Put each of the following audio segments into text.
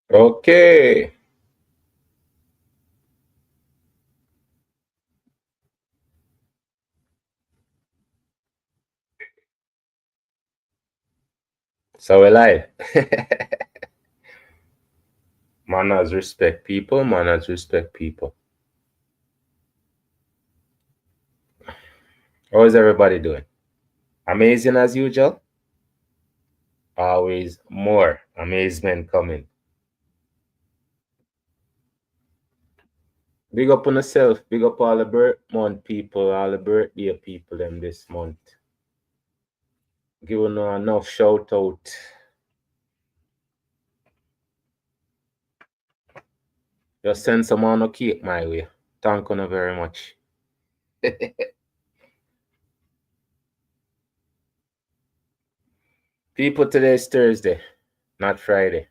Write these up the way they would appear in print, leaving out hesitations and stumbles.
Okay. So we live. Manners respect people. Manners respect people. How is everybody doing? Amazing as usual. Always more amazement coming. Big up on yourself. Big up all the birth month people, all the birthday people them this month. Give them enough shout out. Just send some on a cake my way. Thank you very much. People, today is Thursday, not Friday.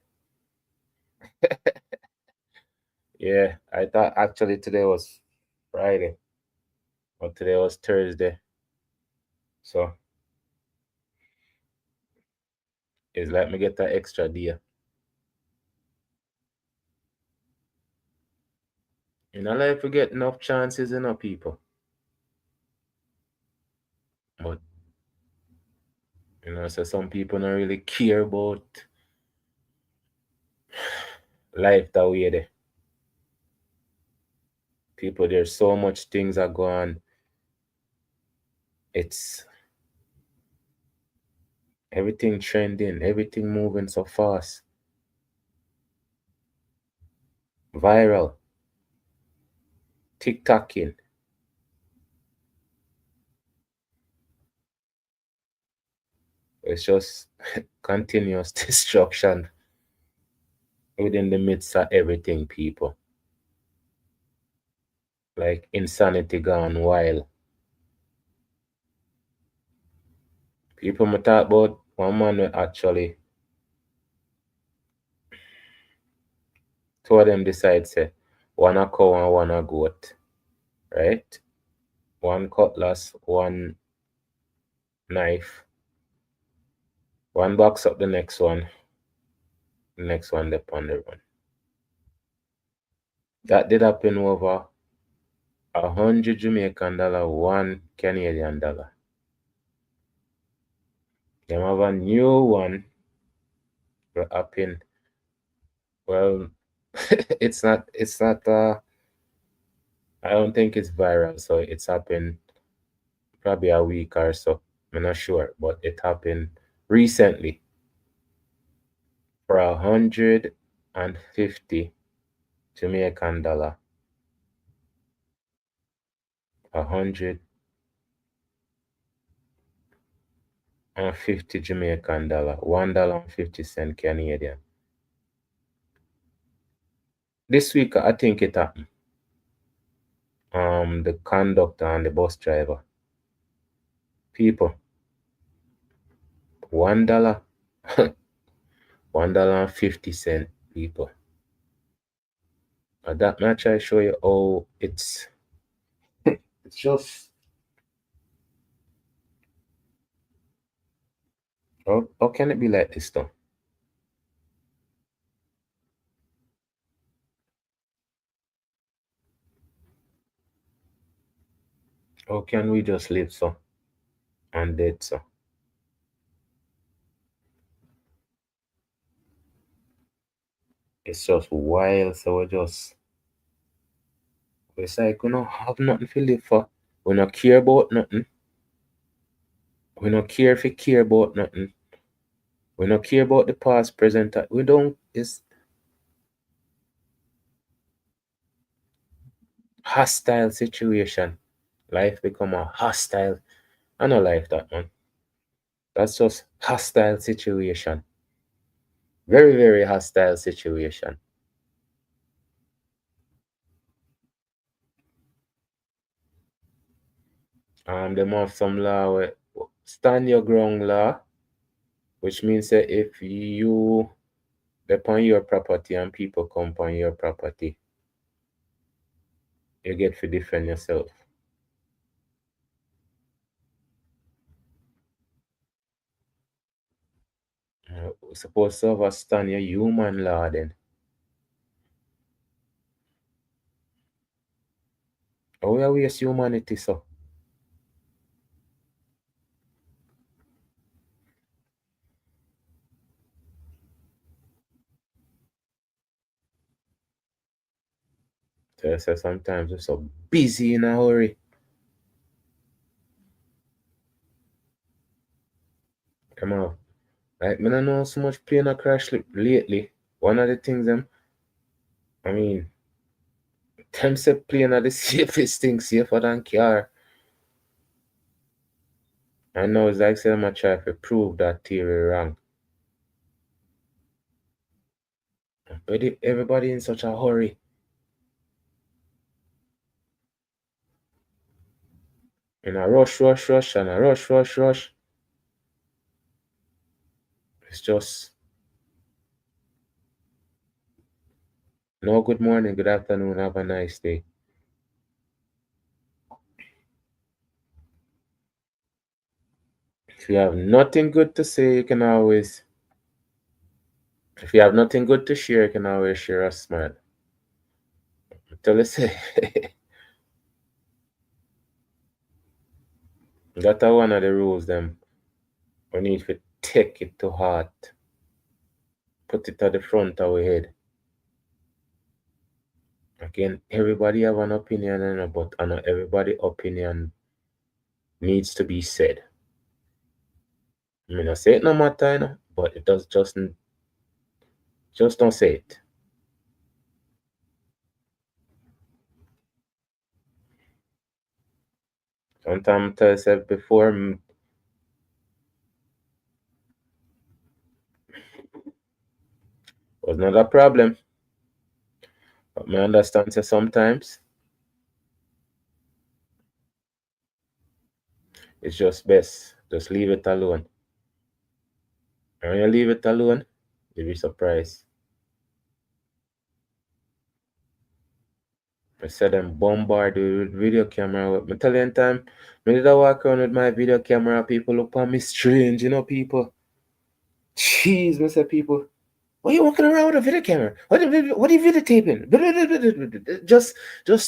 Yeah, I thought actually today was Friday, but today was Thursday. So it's let me get that extra day. In a life, we get enough chances, people. But so some people don't really care about life that way. There, people, there's so much things are going. It's everything trending, everything moving so fast, viral, TikToking. It's just continuous destruction within the midst of everything, people. Like insanity gone wild. People may talk about one man will actually two of them decide say one a cow and one a goat, right? One cutlass, one knife, one box up the next one dep on the run. That did happen over 100 Jamaican dollar, $1 Canadian. Them have a new one that happen. Well, it's not I don't think it's viral, so it's happened probably a week or so. I'm not sure, but it happened recently for 150 Jamaican dollar. 150 Jamaican dollar, $1.50 Canadian. This week I think it happened. The conductor and the bus driver. People, $1, $1.50 people. That match I show you how it's just how can it be like this though? How can we just live so and dead so? It's just wild, so it's like we don't have nothing to live for. We don't care about nothing. We don't care if we care about nothing. We don't care about the past, present. We don't. It's hostile situation. Life become a hostile. I don't like that, man. That's just hostile situation. Very, very hostile situation. Them have some law where stand your ground law, which means that if you depend your property and people come on your property, you get to defend yourself. We're supposed to have a stand your human law then. How we waste humanity so? So I say sometimes we're so busy in a hurry. Come on. Like, me don't know so much plane a crash lately. One of the things I mean, them say plane are the safest thing, safer than car. I know it's like say I'm try to prove that theory wrong. But everybody in such a hurry. In a rush, rush, rush, and a rush, rush, rush. It's just no good morning, good afternoon, have a nice day. If you have nothing good to say, you can always, if you have nothing good to share, you can always share a smile. Tell us, that's one of the rules, them. We need to take it to heart, put it at the front of our head. Again, everybody have an opinion, but not everybody opinion needs to be said. I mean, I say it no matter, but it does just don't say it. Sometimes I tell myself before was not a problem, but I understand say sometimes it's just best just leave it alone. And when you leave it alone, you'll be surprised. I said them bombard with video camera. I tell you in time, when did I walk around with my video camera, people look at me strange, people. Jeez, I say people, why are you walking around with a video camera? What are you videotaping? Just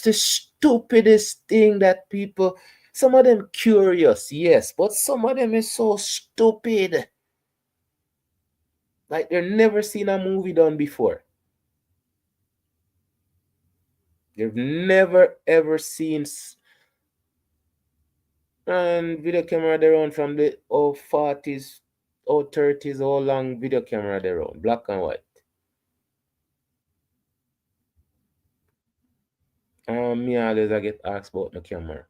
the stupidest thing that people, some of them curious, yes, but some of them is so stupid. Like they've never seen a movie done before. They've never ever seen and video camera they run from the old 40s, old 30s, all long video camera they run, black and white. Me always I get asked about the camera.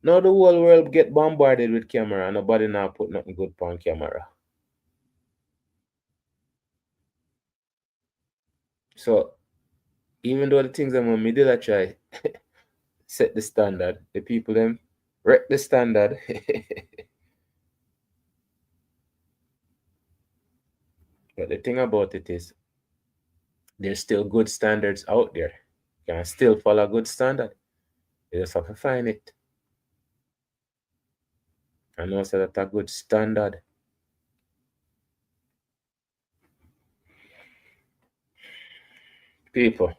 Now the whole world get bombarded with camera and nobody now put nothing good on camera. So even though the things that me did I try set the standard, the people them wreck the standard. But the thing about it is there's still good standards out there. You can still follow good standard. You just have to find it. And also that a good standard. People,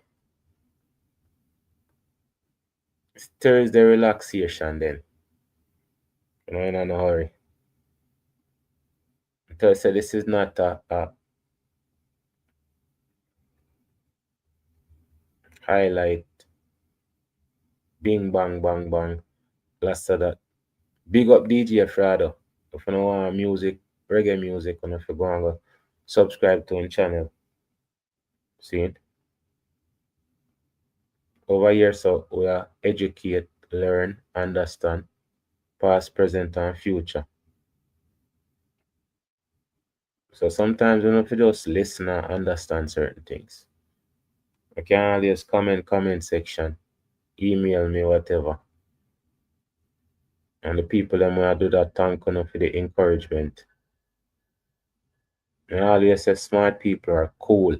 it's Thursday relaxation then. You're in a hurry. Thursday, this is not a highlight, bing bang bang bang. Last of that. Big up DJ Frado. If you know want music, reggae music, and if you go and go subscribe to his channel. See it? Over here, so we are educate, learn, understand, past, present, and future. So sometimes you know if you just listen and understand certain things. You can always comment section, email me, whatever. And the people them will do that thank you for the encouragement. And always say smart people are cool.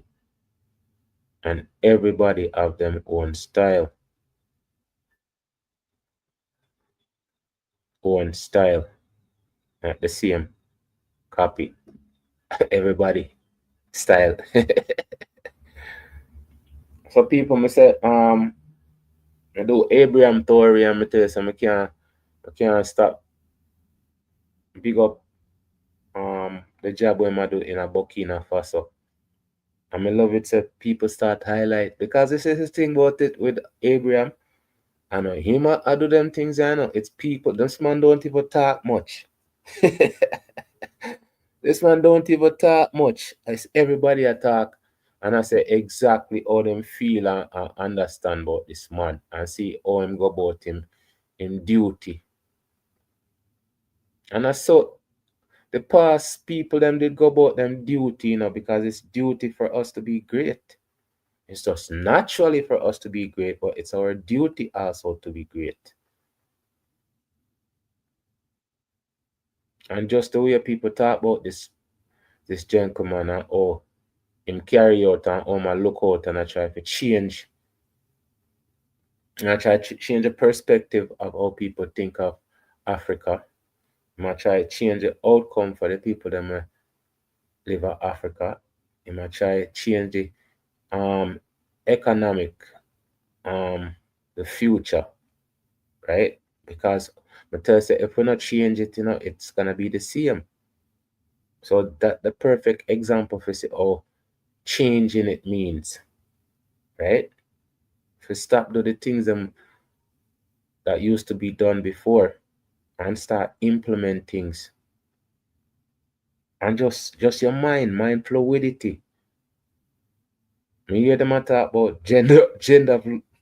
And everybody have their own style. Own style. Not the same. Copy. Everybody style. So people may say, I do Abraham Traore and I tell you something, I can't stop big up the job when I do in a Burkina Faso. And I love it so people start highlight because this is the thing about it with Abraham. I know him I do them things I know. It's people. This man don't even talk much. This man don't even talk much. It's everybody I talk. And I say exactly how them feel and understand about this man and see how him go about him in duty. And I saw the past people them did go about them duty, because it's duty for us to be great. It's just naturally for us to be great, but it's our duty also to be great. And just the way people talk about this gentleman and him carry out and I look out and I try to change and I try to change the perspective of how people think of Africa. I try to change the outcome for the people that live in Africa. I try to change the um economic um the future, right? Because I tell you, if we not change it, it's gonna be the same. So that the perfect example for see how changing it means, right? If we stop do the things that used to be done before and start implement things and just your mind fluidity. Me hear them a talk about gender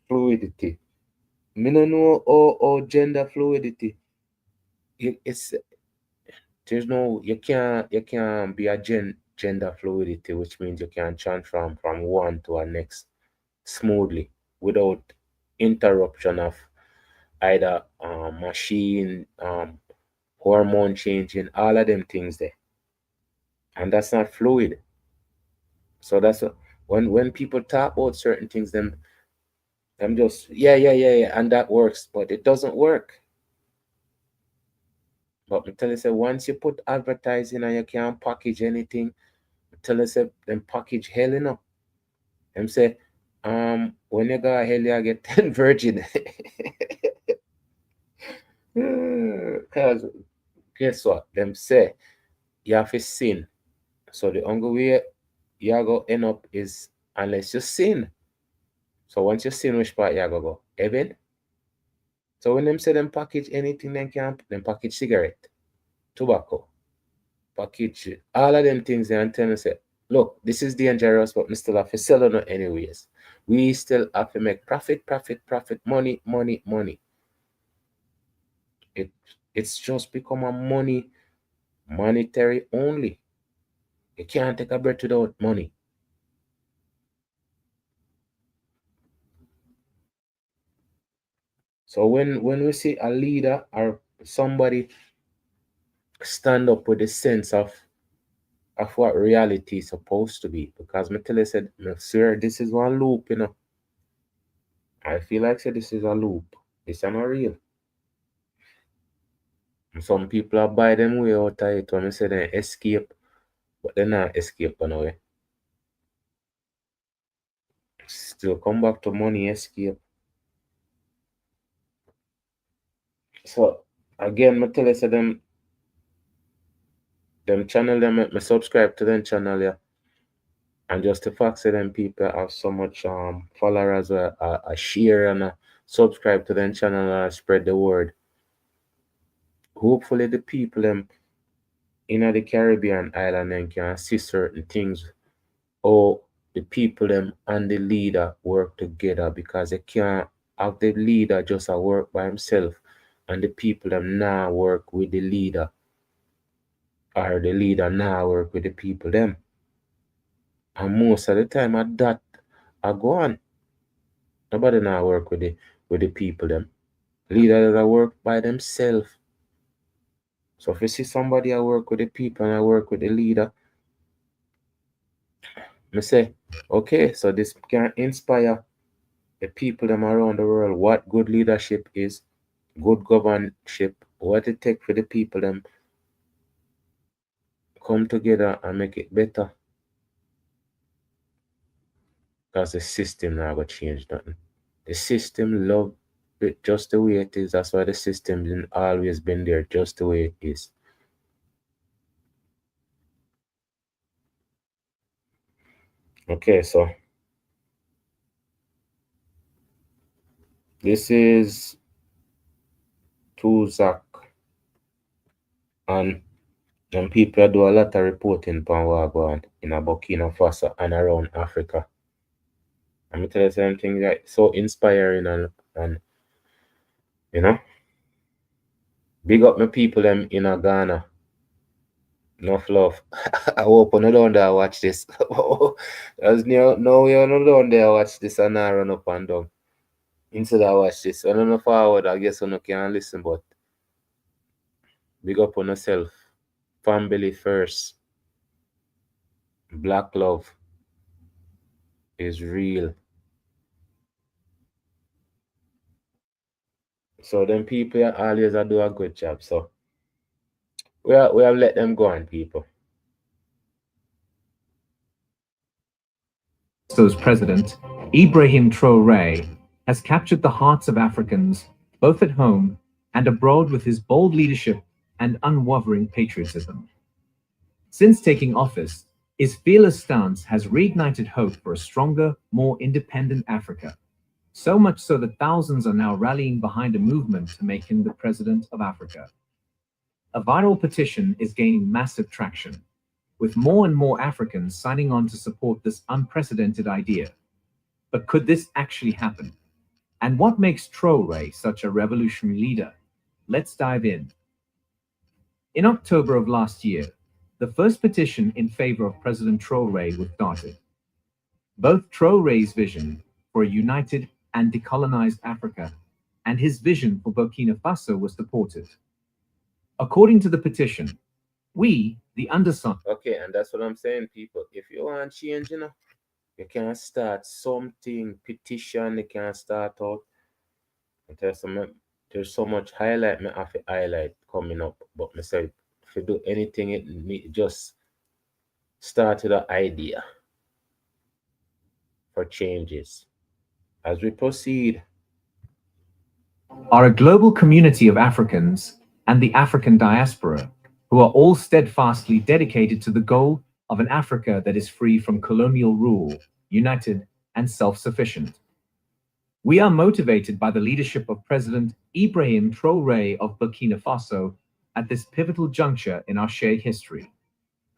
fluidity. Me no know how gender fluidity. It's there's no you can't be a gender fluidity, which means you can transform from one to a next smoothly without interruption of either machine, hormone changing, all of them things there. And that's not fluid. So that's what, when people talk about certain things, them just yeah, and that works, but it doesn't work. But me tell you say once you put advertising and you can't package anything, me tell you say them package hell enough. Them say when you go hell you get 10 virgin. Cause guess what? Them say you have to sin. So the only way you are going to end up is unless you sin. So once you sin, which part you are going to go? Heaven? So when them say them package anything, they can them package cigarette, tobacco, package all of them things and tell them say, look, this is dangerous, but we still have to sell it anyways. We still have to make profit, money. It it's just become a monetary only. You can't take a breath without money. So when we see a leader or somebody stand up with a sense of what reality is supposed to be, because me tell you said, sir, this is one loop. I feel like say this is a loop. This is not real. Some people are buy them way out of it when I say they escape, but they not escape anyway. Still come back to money escape. So again, me tell you say them channel them me subscribe to them channel, yeah. And just the fact that them people have so much followers, share and subscribe to them channel and spread the word. Hopefully the people them in the Caribbean island then can see certain things or the people them and the leader work together, because they can't have the leader just a work by himself and the people them now work with the leader, or the leader now work with the people them. And most of the time at that I go on. Nobody now work with the people them. Leaders that work by themselves. So if you see somebody I work with the people and I work with the leader, I say, okay, so this can inspire the people them around the world what good leadership is, good governorship, what it take for the people them come together and make it better. Because the system now gonna change nothing. The system love it just the way it is. That's why the system didn't always been there, just the way it is. Okay, so this is Tuzak, and people do a lot of reporting on what go on in Burkina Faso and around Africa. I'm tell you something like so inspiring and you know, big up my people them in Ghana. Enough love. I hope you don't there watch this. As no you no down there watch this and I run up and down. Instead I watch this. I don't know forward, I guess you can listen, but big up on yourself. Family first. Black love is real. So them people always do a good job. So we have let them go on, people. Faso's president, Ibrahim Traore, has captured the hearts of Africans, both at home and abroad, with his bold leadership and unwavering patriotism. Since taking office, his fearless stance has reignited hope for a stronger, more independent Africa. So much so that thousands are now rallying behind a movement to make him the president of Africa. A viral petition is gaining massive traction, with more and more Africans signing on to support this unprecedented idea. But could this actually happen? And what makes Traore such a revolutionary leader? Let's dive in. In October of last year, the first petition in favor of President Traore was started. Both Traore's vision for a united and decolonized Africa and his vision for Burkina Faso was supported. According to the petition, we, the undersigned. Okay, and that's what I'm saying, people. If you want change, you can start something, petition, you can start out. There's so much highlight me have to highlight coming up. But me say if you do anything, it just start with an idea for changes. As we proceed, Are a global community of Africans and the African diaspora who are all steadfastly dedicated to the goal of an Africa that is free from colonial rule, united, and self sufficient. We are motivated by the leadership of President Ibrahim Traore of Burkina Faso at this pivotal juncture in our shared history,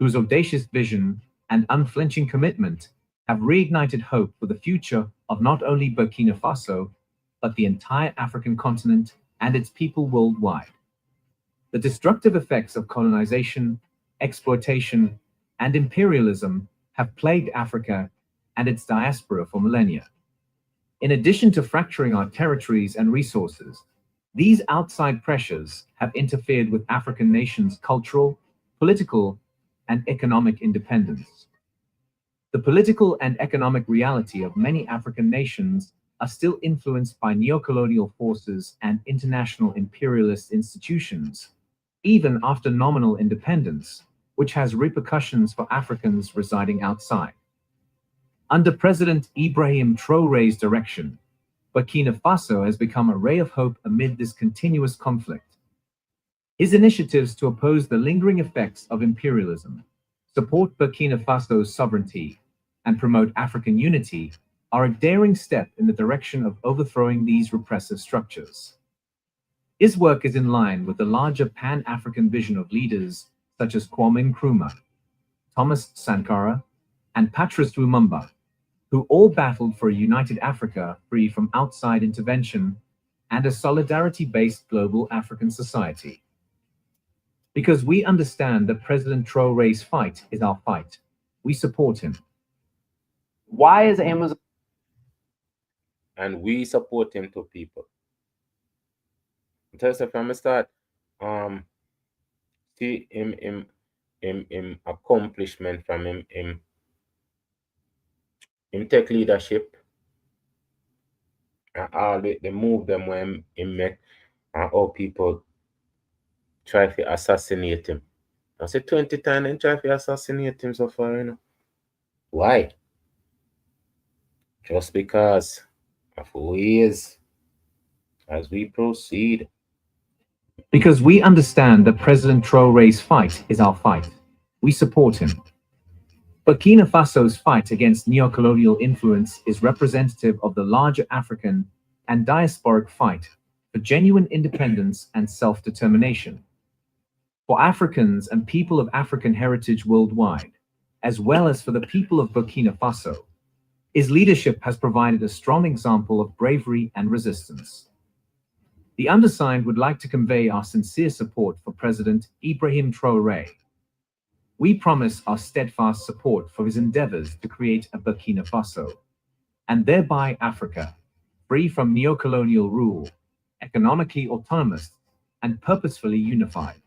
whose audacious vision and unflinching commitment have reignited hope for the future of not only Burkina Faso, but the entire African continent and its people worldwide. The destructive effects of colonization, exploitation, and imperialism have plagued Africa and its diaspora for millennia. In addition to fracturing our territories and resources, these outside pressures have interfered with African nations' cultural, political, and economic independence. The political and economic reality of many African nations are still influenced by neocolonial forces and international imperialist institutions, even after nominal independence, which has repercussions for Africans residing outside. Under President Ibrahim Traore's direction, Burkina Faso has become a ray of hope amid this continuous conflict. His initiatives to oppose the lingering effects of imperialism, support Burkina Faso's sovereignty, and promote African unity are a daring step in the direction of overthrowing these repressive structures. His work is in line with the larger Pan-African vision of leaders such as Kwame Nkrumah, Thomas Sankara, and Patrice Lumumba, who all battled for a united Africa free from outside intervention and a solidarity-based global African society. Because we understand that President Traore's fight is our fight, we support him. Why is Amazon? and we support him to people. Tell us from the start, um, see him accomplishment from him take leadership and all the move them when him make and all people try to assassinate him. I say 20 times and try to assassinate him so far. Why? Just because of who he is As we proceed. Because we understand that President Traore's fight is our fight. We support him. Burkina Faso's fight against neocolonial influence is representative of the larger African and diasporic fight for genuine independence and self-determination. For Africans and people of African heritage worldwide, as well as for the people of Burkina Faso, his leadership has provided a strong example of bravery and resistance. The undersigned would like to convey our sincere support for President Ibrahim Traore. We promise our steadfast support for his endeavors to create a Burkina Faso, and thereby Africa, free from neocolonial rule, economically autonomous, and purposefully unified.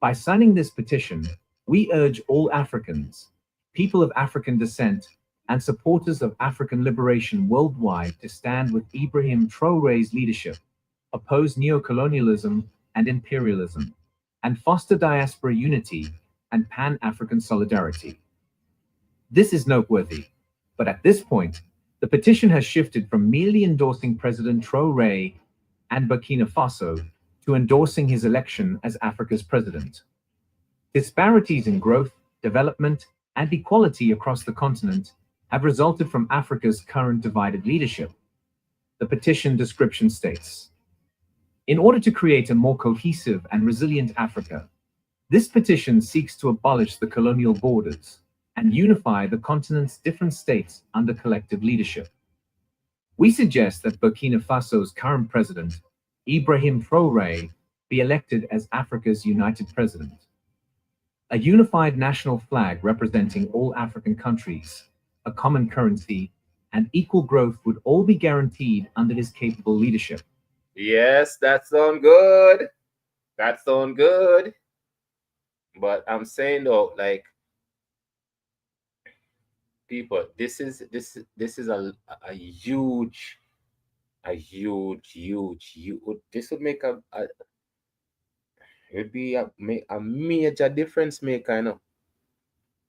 By signing this petition, we urge all Africans, people of African descent, and supporters of African liberation worldwide to stand with Ibrahim Traore's leadership, oppose neocolonialism and imperialism, and foster diaspora unity and Pan-African solidarity. This is noteworthy, but at this point, the petition has shifted from merely endorsing President Traore and Burkina Faso to endorsing his election as Africa's president. Disparities in growth, development, and equality across the continent have resulted from Africa's current divided leadership. The petition description states, in order to create a more cohesive and resilient Africa, this petition seeks to abolish the colonial borders and unify the continent's different states under collective leadership. We suggest that Burkina Faso's current president, Ibrahim Traore, be elected as Africa's united president. A unified national flag representing all African countries, a common currency, and equal growth would all be guaranteed under his capable leadership. Yes, that sounds good. That sounds good. But I'm saying though, like, people, this is a huge, this would make it would be a major difference maker, you know.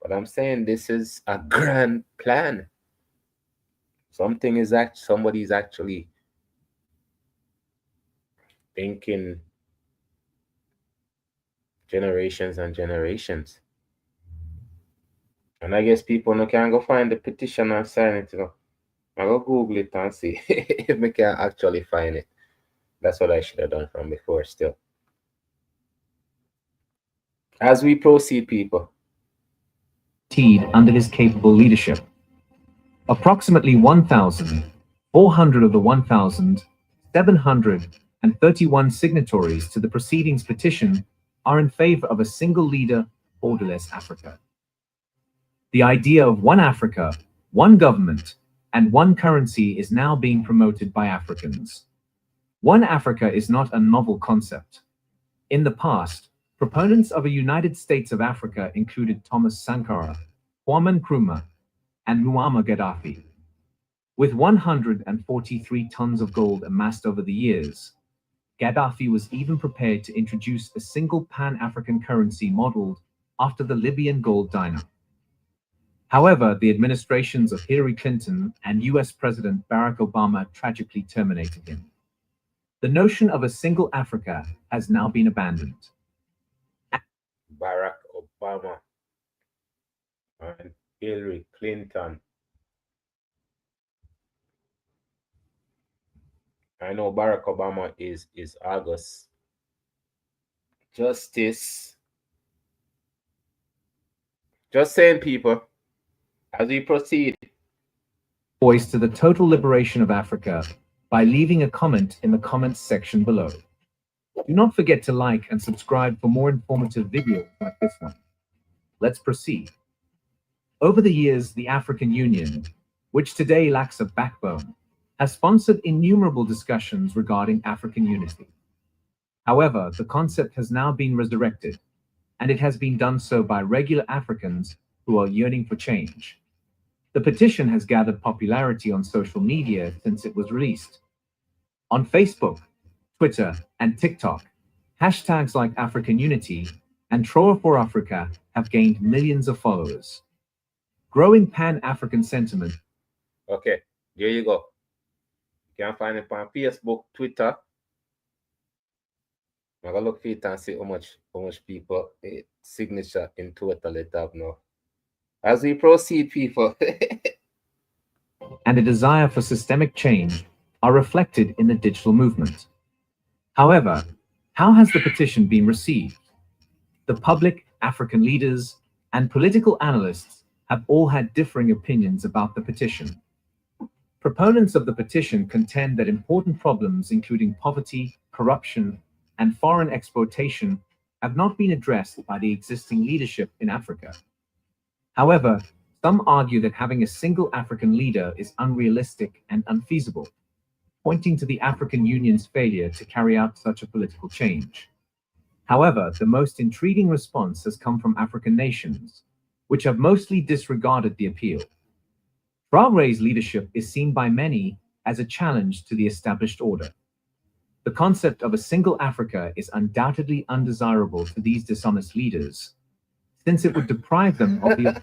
But I'm saying this is a grand plan. Somebody's actually thinking generations and generations. And I guess people no can go find the petition and sign it, you know. I go Google it and see if we can actually find it. That's what I should have done from before still. As we proceed, people. Under his capable leadership. Approximately 1,400 of the 1,731 signatories to the proceedings petition are in favor of a single leader, borderless Africa. The idea of one Africa, one government, and one currency is now being promoted by Africans. One Africa is not a novel concept. In the past, proponents of a United States of Africa included Thomas Sankara, Kwame Nkrumah, and Muammar Gaddafi. With 143 tons of gold amassed over the years, Gaddafi was even prepared to introduce a single Pan-African currency modeled after the Libyan gold dinar. However, the administrations of Hillary Clinton and US President Barack Obama tragically terminated him. The notion of a single Africa has now been abandoned. Barack Obama and Hillary Clinton. I know Barack Obama is August Justice. Just saying, people, as we proceed. Voice to the total liberation of Africa by leaving a comment in the comments section below. Do not forget to like and subscribe for more informative videos like this one. Let's proceed. Over the years, the African Union, which today lacks a backbone, has sponsored innumerable discussions regarding African unity. However, the concept has now been resurrected, and it has been done so by regular Africans who are yearning for change. The petition has gathered popularity on social media since it was released. On Facebook, Twitter, and TikTok, hashtags like African Unity and Traore for Africa have gained millions of followers. Growing Pan-African sentiment. Okay, there you go. You can find it on Facebook, Twitter. I'm gonna look for it and see how much people signature in total it have now. As we proceed, people. And a desire for systemic change are reflected in the digital movement. However, how has the petition been received? The public, African leaders, and political analysts have all had differing opinions about the petition. Proponents of the petition contend that important problems, including poverty, corruption, and foreign exploitation, have not been addressed by the existing leadership in Africa. However, some argue that having a single African leader is unrealistic and unfeasible, pointing to the African Union's failure to carry out such a political change. However, the most intriguing response has come from African nations, which have mostly disregarded the appeal. Traore's leadership is seen by many as a challenge to the established order. The concept of a single Africa is undoubtedly undesirable to these dishonest leaders, since it would deprive them of the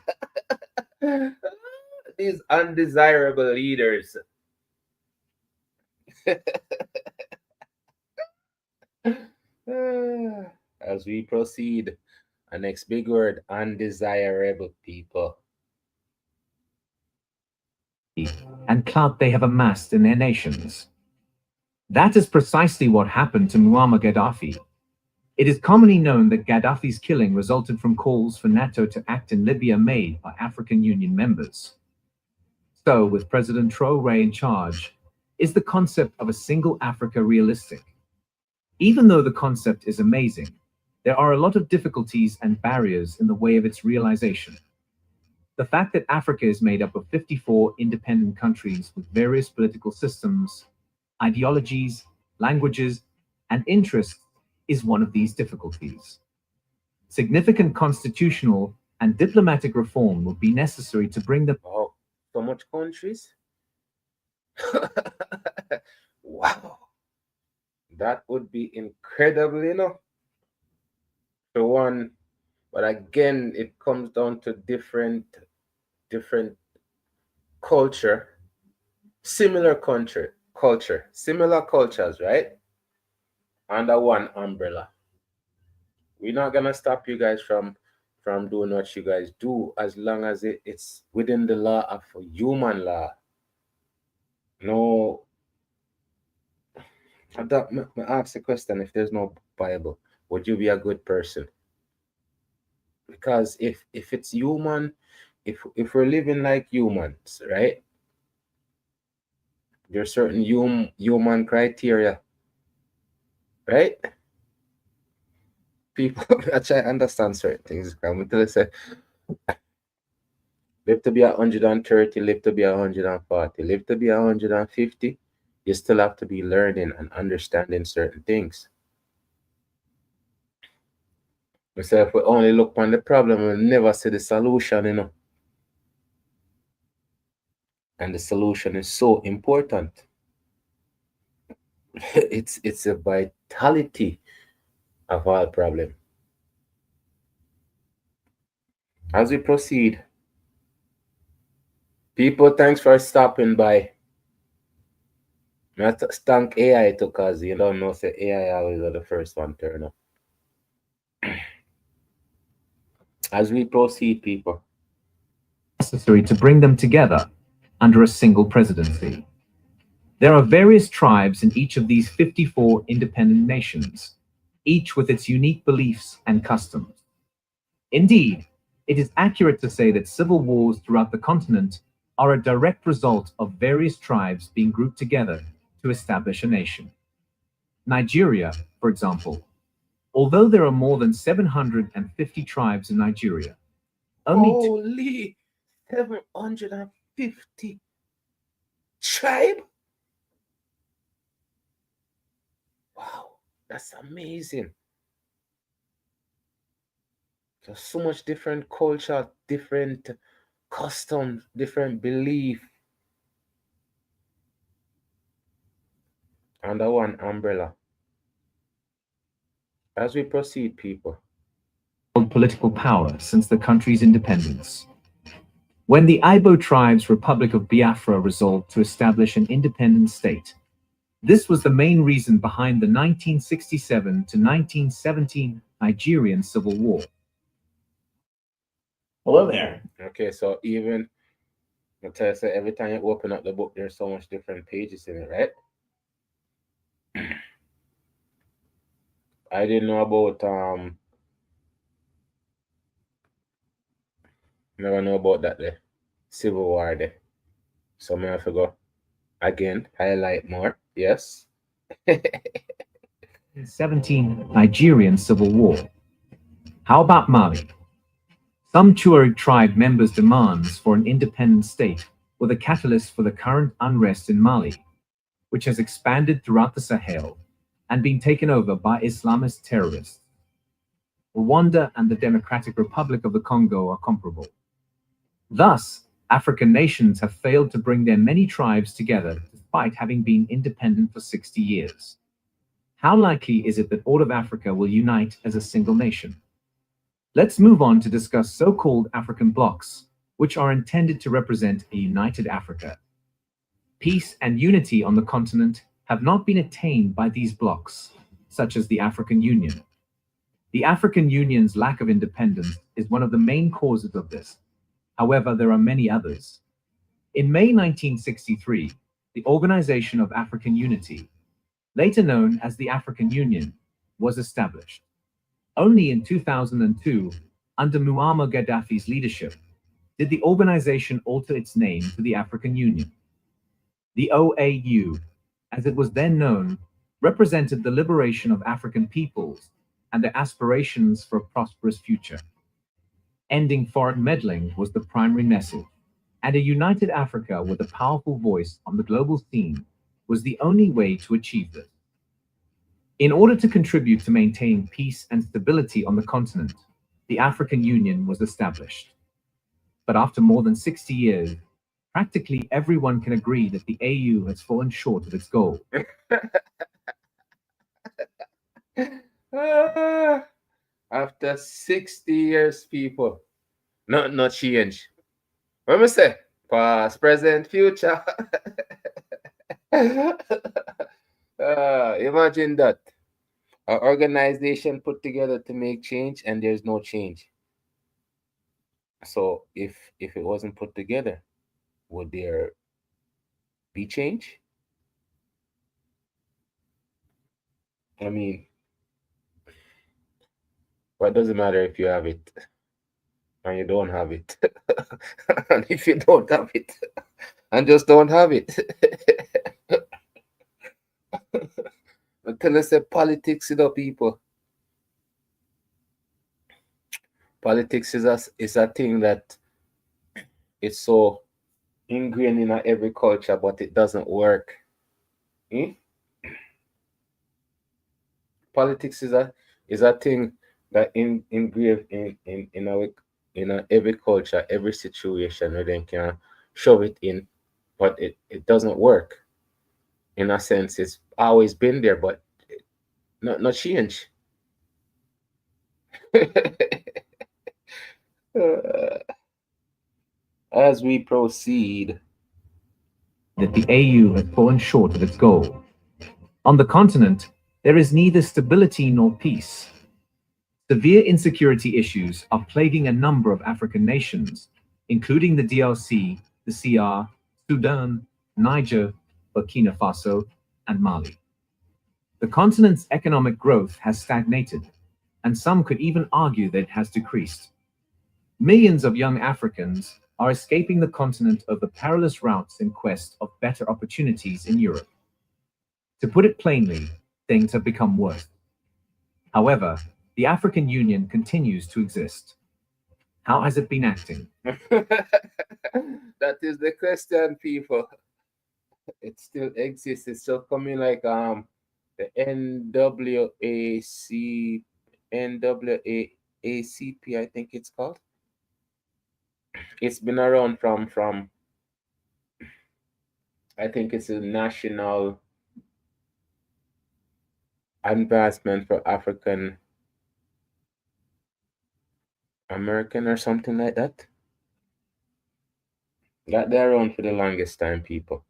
these undesirable leaders. As we proceed, our next big word, undesirable people. And clout they have amassed in their nations. That is precisely what happened to Muammar Gaddafi. It is commonly known that Gaddafi's killing resulted from calls for NATO to act in Libya made by African Union members. So, with President Traore in charge, is the concept of a single Africa realistic? Even though the concept is amazing, there are a lot of difficulties and barriers in the way of its realization. The fact that Africa is made up of 54 independent countries with various political systems, ideologies, languages, and interests is one of these difficulties. Significant constitutional and diplomatic reform will be necessary to bring the Wow, so much countries. Wow, that would be incredible, you know. For one, but again, it comes down to different culture, similar culture, similar cultures, right? Under one umbrella. We're not gonna stop you guys from doing what you guys do as long as it's within the law of human law. No, I ask the question: if there's no Bible, would you be a good person? Because if it's human, if we're living like humans, right? There's certain human criteria, right? People I try to understand certain things. I'm tell you, say, live to be 130, live to be 140, live to be 150, you still have to be learning and understanding certain things. So if we only look on the problem, we'll never see the solution, you know. And the solution is so important. It's a vitality of our problem. As we proceed, people, thanks for stopping by. Not thank AI too, because you don't know, say AI always are the first one turn up. As we proceed, people, necessary to bring them together under a single presidency. There are various tribes in each of these 54 independent nations, each with its unique beliefs and customs. Indeed, it is accurate to say that civil wars throughout the continent are a direct result of various tribes being grouped together to establish a nation. Nigeria, for example, although there are more than 750 tribes in Nigeria, only 750 tribe? Wow, that's amazing. There's so much different culture, different customs, different belief under one umbrella. As we proceed, people, political power since the country's independence. When the Igbo tribes' Republic of Biafra resolved to establish an independent state, This was the main reason behind the 1967 to 1917 Nigerian Civil War. Hello there. Okay, so even I tell you, so every time you open up the book, there's so much different pages in it, right? I didn't know about never know about that there. Civil War there. So may I have to go again, highlight more. Yes. 17 Nigerian Civil War. How about Mali? Some Tuareg tribe members' demands for an independent state were the catalyst for the current unrest in Mali, which has expanded throughout the Sahel and been taken over by Islamist terrorists. Rwanda and the Democratic Republic of the Congo are comparable. Thus, African nations have failed to bring their many tribes together despite having been independent for 60 years. How likely is it that all of Africa will unite as a single nation? Let's move on to discuss so-called African blocs, which are intended to represent a united Africa. Peace and unity on the continent have not been attained by these blocs, such as the African Union. The African Union's lack of independence is one of the main causes of this. However, there are many others. In May 1963, the Organization of African Unity, later known as the African Union, was established. Only in 2002, under Muammar Gaddafi's leadership, did the organization alter its name to the African Union. The OAU, as it was then known, represented the liberation of African peoples and their aspirations for a prosperous future. Ending foreign meddling was the primary message, and a united Africa with a powerful voice on the global scene was the only way to achieve this. In order to contribute to maintaining peace and stability on the continent, the African Union was established. But after more than 60 years, practically everyone can agree that the AU has fallen short of its goal. After 60 years, people, not change. What me say? Past, present, future. Imagine that. An organization put together to make change and there's no change. So if it wasn't put together, would there be change? I mean, what does it matter if you have it and you don't have it? And if you don't have it and just don't have it. But tell us that politics, people. Politics is a thing that it's so ingrained in every culture, but it doesn't work. Hmm? Politics is a thing that engraved in every culture, every situation where they can shove it in, but it doesn't work. In a sense, it's always been there, but not change. As we proceed, that the AU has fallen short of its goal. On the continent, there is neither stability nor peace. Severe insecurity issues are plaguing a number of African nations, including the DRC, the CR, Sudan, Niger, Burkina Faso, and Mali. The continent's economic growth has stagnated, and some could even argue that it has decreased. Millions of young Africans are escaping the continent over perilous routes in quest of better opportunities in Europe. To put it plainly, things have become worse. However, the African Union continues to exist. How has it been acting? that is the question, people. It still exists. It's still coming like the NWACP, I think it's called. It's been around from I think it's a National Advancement for African American or something like that. Got there around for the longest time, people.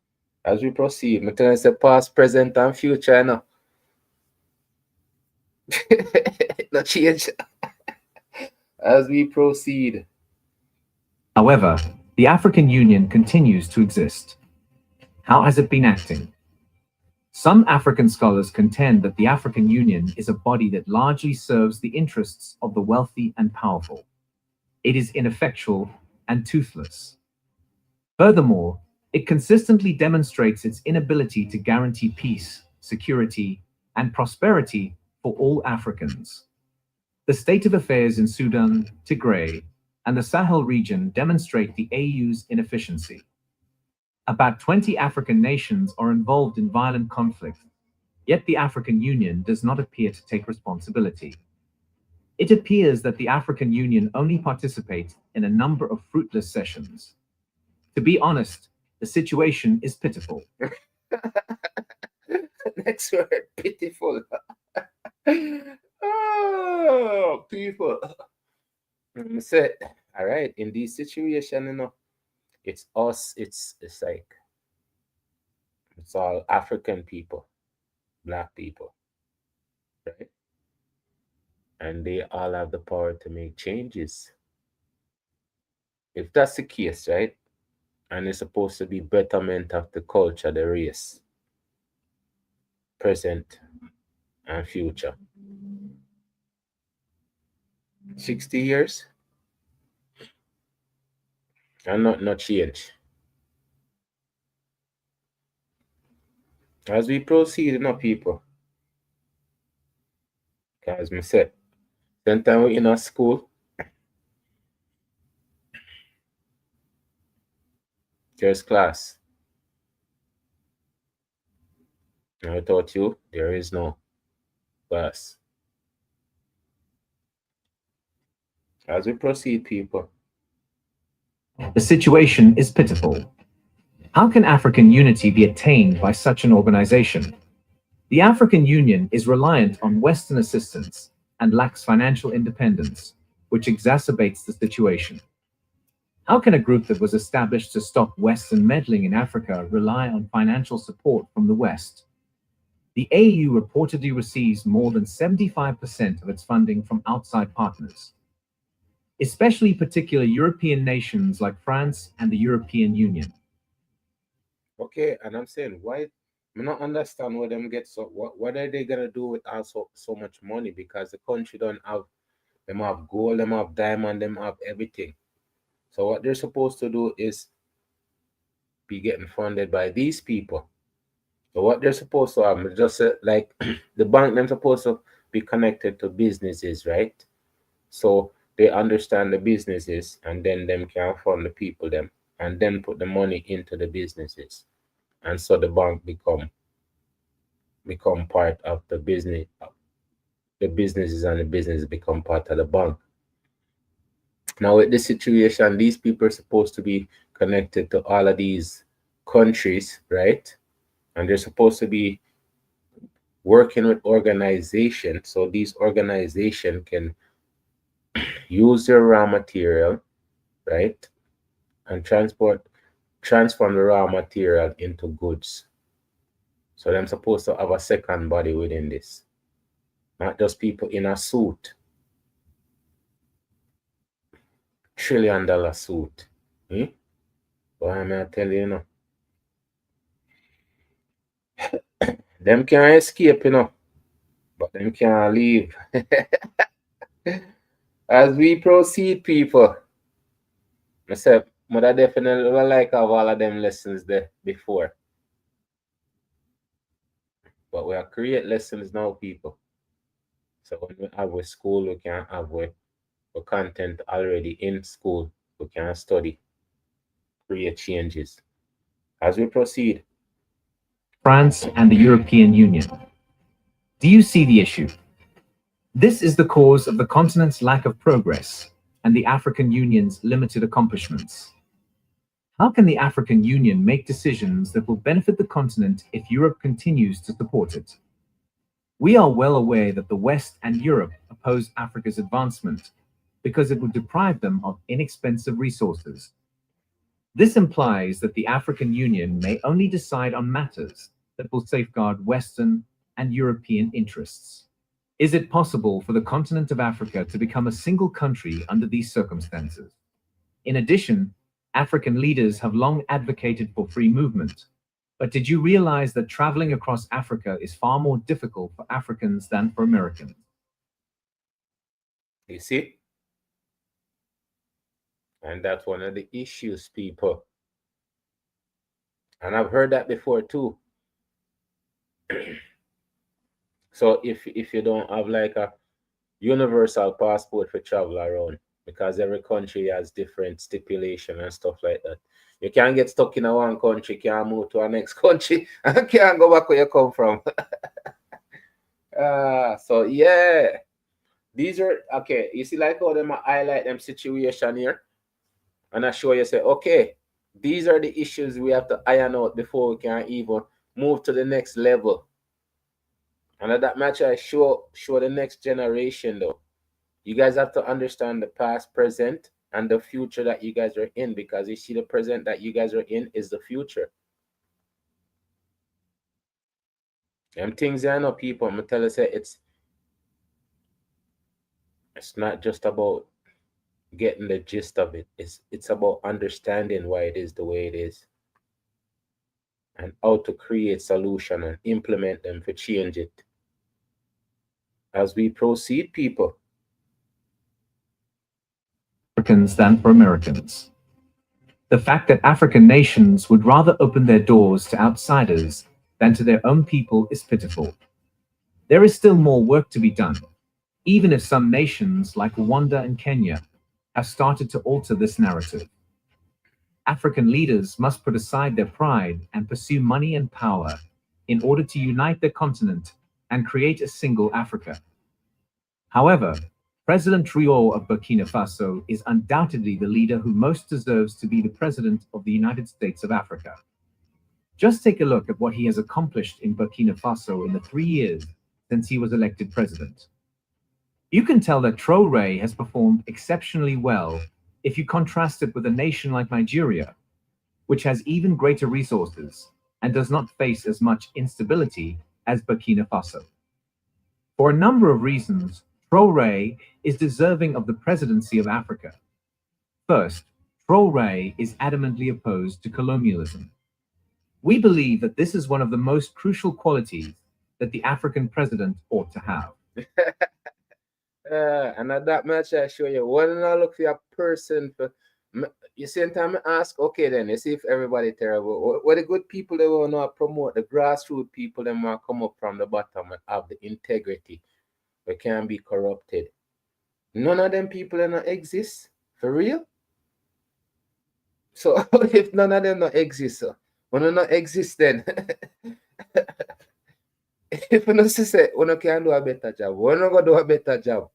As we proceed, I'm telling you, say past, present, and future, you know. No change. As we proceed. However, the African Union continues to exist. How has it been acting? Some African scholars contend that the African Union is a body that largely serves the interests of the wealthy and powerful. It is ineffectual and toothless. Furthermore, it consistently demonstrates its inability to guarantee peace, security, and prosperity for all Africans. The state of affairs in Sudan, Tigray, and the Sahel region demonstrate the AU's inefficiency. About 20 African nations are involved in violent conflict, yet the African Union does not appear to take responsibility. It appears that the African Union only participates in a number of fruitless sessions. To be honest, the situation is pitiful. Next word, pitiful. Oh, people. Say, all right, in this situation, you know, it's us, it's like, it's all African people, black people, right? And they all have the power to make changes. If that's the case, right? And it's supposed to be betterment of the culture, the race, present and future. 60 years and not change. As we proceed, you know, people, as I said, sometimes we in a school, there's class. And without you, there is no class. As we proceed, people, The situation is pitiful. How can African unity be attained by such an organization? The African Union is reliant on Western assistance and lacks financial independence, which exacerbates the situation. How can a group that was established to stop Western meddling in Africa rely on financial support from the West? The AU reportedly receives more than 75% of its funding from outside partners, especially particular European nations like France and the European Union. okay, and I'm saying, why? I don't understand where them get so. What are they gonna do with also so much money? Because the country don't have them have gold, them have diamond, them have everything. So what they're supposed to do is be getting funded by these people. So what they're supposed to have is just like the bank, them supposed to be connected to businesses, right? So they understand the businesses, and then them can fund the people them, and then put the money into the businesses, and so the bank become part of the business, the businesses, and the business become part of the bank. Now with this situation, these people are supposed to be connected to all of these countries, right? And they're supposed to be working with organizations, so these organizations can use their raw material, right, and transform the raw material into goods. So them supposed to have a second body within this, not just people in a suit, $1 trillion suit. Hmm? But I tell you, you know, them can't escape, you know, but them can't leave. As we proceed, people, I said, mother definitely would like have all of them lessons there before. But we are create lessons now, people. So when we have a school, we can have a content already in school. We can study, create changes. As we proceed, France and the European Union. Do you see the issue? This is the cause of the continent's lack of progress and the African Union's limited accomplishments. How can the African Union make decisions that will benefit the continent if Europe continues to support it? We are well aware that the West and Europe oppose Africa's advancement because it would deprive them of inexpensive resources. This implies that the African Union may only decide on matters that will safeguard Western and European interests. Is it possible for the continent of Africa to become a single country under these circumstances? In addition, African leaders have long advocated for free movement. But did you realize that traveling across Africa is far more difficult for Africans than for Americans? You see? And that's one of the issues, people. And I've heard that before too. So if you don't have like a universal passport for travel around, because every country has different stipulation and stuff like that. You can't get stuck in a one country, can't move to a next country, and can't go back where you come from. So yeah. These are okay. You see, like how them highlight them situation here, and I show you say, okay, these are the issues we have to iron out before we can even move to the next level. And at that match, I show the next generation though. You guys have to understand the past, present, and the future that you guys are in, because you see the present that you guys are in is the future. Them things I know, people. I'm gonna tell you, say it's not just about getting the gist of it. It's about understanding why it is the way it is, and how to create solution and implement them to change it. As we proceed, people. Africans than for Americans. The fact that African nations would rather open their doors to outsiders than to their own people is pitiful. There is still more work to be done, even if some nations like Rwanda and Kenya have started to alter this narrative. African leaders must put aside their pride and pursue money and power in order to unite their continent and create a single Africa. However, President Traore of Burkina Faso is undoubtedly the leader who most deserves to be the president of the United States of Africa. Just take a look at what he has accomplished in Burkina Faso in the 3 years since he was elected president. You can tell that Traore has performed exceptionally well if you contrast it with a nation like Nigeria, which has even greater resources and does not face as much instability as Burkina Faso. For a number of reasons, Traore is deserving of the presidency of Africa. First, Traore is adamantly opposed to colonialism. We believe that this is one of the most crucial qualities that the African president ought to have. And at that match, I show you when I look for a person for you see, time I ask, okay, then you see if everybody terrible. What the good people they want to promote, the grassroots people, they want to come up from the bottom and have the integrity. We can't be corrupted. None of them people do not exist. For real? So if none of them not exist, so when not exist then if you say we can do a better job, we're not gonna do a better job.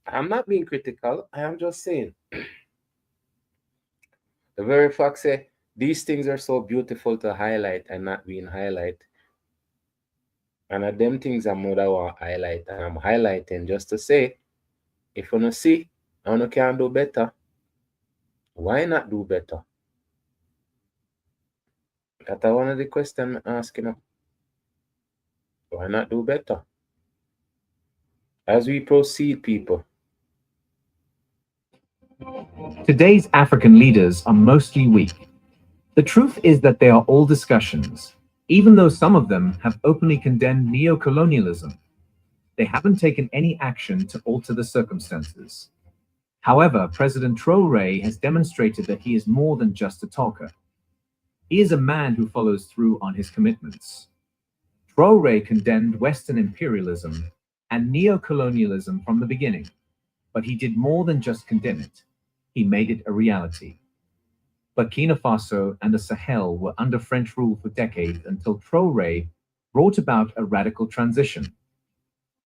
I'm not being critical, I am just saying. The very fact say these things are so beautiful to highlight and not being highlighted. And of them things I'm not want to highlight, and I'm highlighting just to say, if you don't see and you can do better, why not do better? That's one of the questions I'm asking. Why not do better? As we proceed, people. Today's African leaders are mostly weak. The truth is that they are all discussions, even though some of them have openly condemned neo-colonialism. They haven't taken any action to alter the circumstances. However, President Traore has demonstrated that he is more than just a talker. He is a man who follows through on his commitments. Traore condemned Western imperialism and neo-colonialism from the beginning, but he did more than just condemn it. He made it a reality. Burkina Faso and the Sahel were under French rule for decades until Traore brought about a radical transition.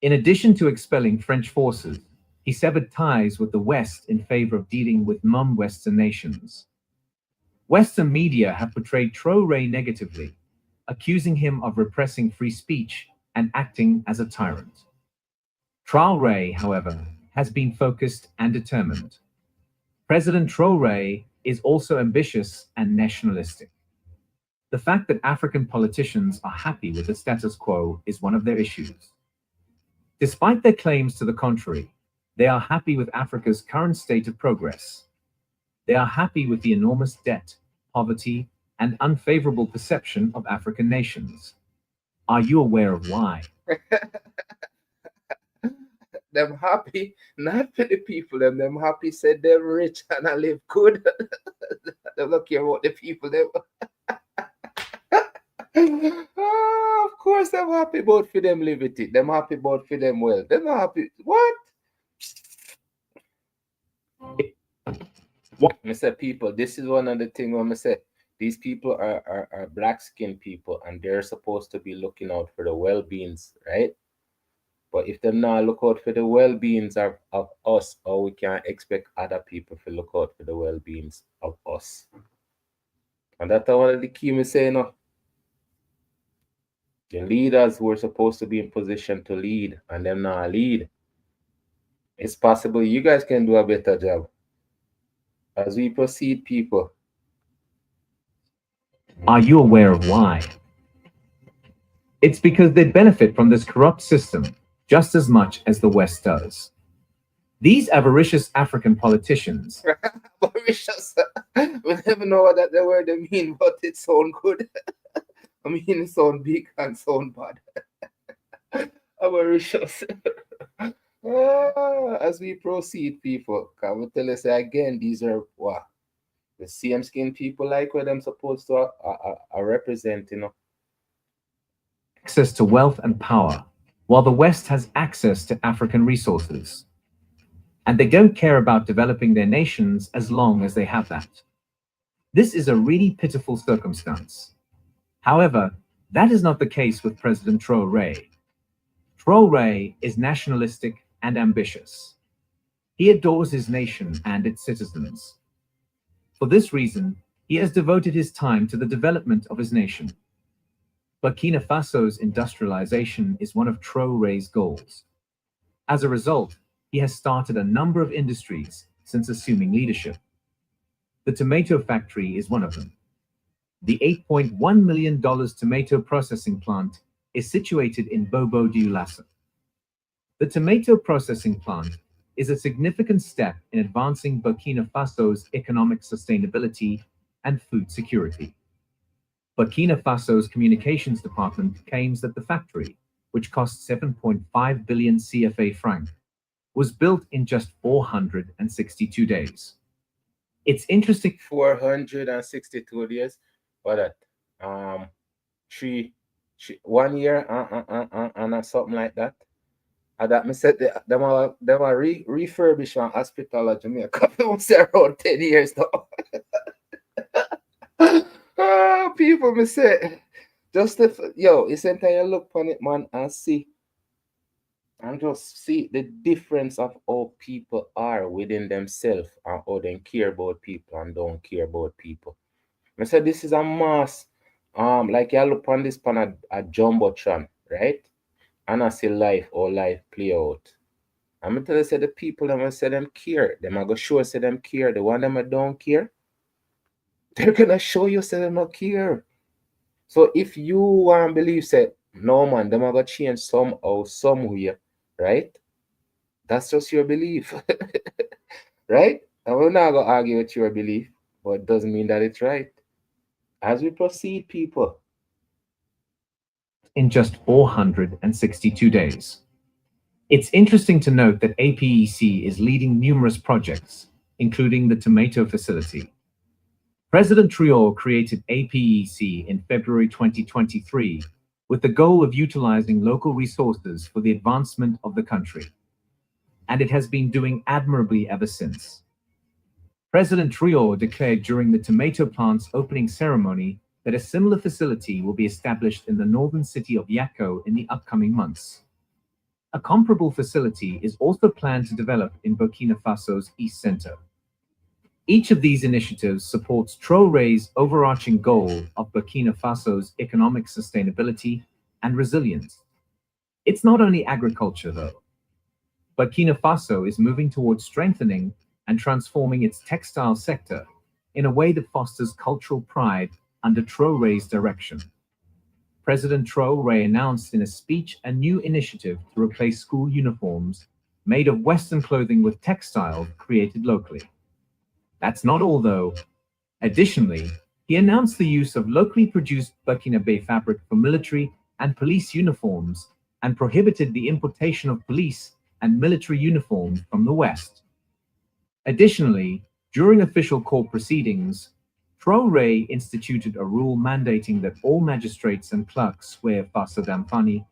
In addition to expelling French forces, he severed ties with the West in favor of dealing with non-Western nations. Western media have portrayed Traore negatively, accusing him of repressing free speech and acting as a tyrant. Traore, however, has been focused and determined. President Traore is also ambitious and nationalistic. The fact that African politicians are happy with the status quo is one of their issues. Despite their claims to the contrary, they are happy with Africa's current state of progress. They are happy with the enormous debt, poverty, and unfavorable perception of African nations. Are you aware of why? Them happy, not for the people, them happy said them rich and I live good. They don't care about the people. Them. Of course, them happy about for them liberty. Them happy about for them well. Them not happy. What? I say people, this is one of the things when I say these people are black skinned people and they're supposed to be looking out for the well-beings, right? But if them not look out for the well-beings of us, or we can't expect other people to look out for the well-beings of us. And that's one of the key me say, no. The leaders who are supposed to be in position to lead and them not lead. It's possible you guys can do a better job. As we proceed, people. Are you aware of why? It's because they benefit from this corrupt system just as much as the West does. These avaricious African politicians. Avaricious. We never know what that the word they mean, but it sounds good. I mean, it sounds big and sound bad. Avaricious. As we proceed, people, can we tell us again, these are what? The same skin people like what them supposed to represent, you know. Access to wealth and power, while the West has access to African resources. And they don't care about developing their nations as long as they have that. This is a really pitiful circumstance. However, that is not the case with President Traore. Traore is nationalistic and ambitious. He adores his nation and its citizens. For this reason, he has devoted his time to the development of his nation. Burkina Faso's industrialization is one of Traore's goals. As a result, he has started a number of industries since assuming leadership. The tomato factory is one of them. The $8.1 million tomato processing plant is situated in Bobo-Dioulasso. The tomato processing plant is a significant step in advancing Burkina Faso's economic sustainability and food security. Burkina Faso's communications department claims that the factory, which cost 7.5 billion CFA franc, was built in just 462 days. It's interesting. 462 days? What that? 1 year and something like that. And that me said them are refurbish one hospital at Jamaica. Them say around 10 years now. People me say just if it's entire look on it, man, and see. And just see the difference of how people are within themselves and how they care about people and don't care about people. I said this is a mass, like you look on this pan a jumbotron, right? And I see life or life play out. I'm gonna tell you, say the people them say them care. Them I go show say them care. The one them that don't care, they're gonna show you say them not care. So if you want believe say no man, them are gonna change somehow, somewhere, right? That's just your belief. Right? And we're not gonna argue with your belief, but it doesn't mean that it's right. As we proceed, people. In just 462 days. It's interesting to note that APEC is leading numerous projects, including the tomato facility. President Traore created APEC in February 2023 with the goal of utilizing local resources for the advancement of the country. And it has been doing admirably ever since. President Traore declared during the tomato plant's opening ceremony that a similar facility will be established in the northern city of Yako in the upcoming months. A comparable facility is also planned to develop in Burkina Faso's East Center. Each of these initiatives supports Traore's overarching goal of Burkina Faso's economic sustainability and resilience. It's not only agriculture, though. Burkina Faso is moving towards strengthening and transforming its textile sector, in a way that fosters cultural pride under Traore's direction. President Traore announced in a speech a new initiative to replace school uniforms made of Western clothing with textiles created locally. That's not all, though. Additionally, he announced the use of locally produced Burkinabe fabric for military and police uniforms and prohibited the importation of police and military uniforms from the West. Additionally, during official court proceedings, Traore instituted a rule mandating that all magistrates and clerks wear fassa damfani,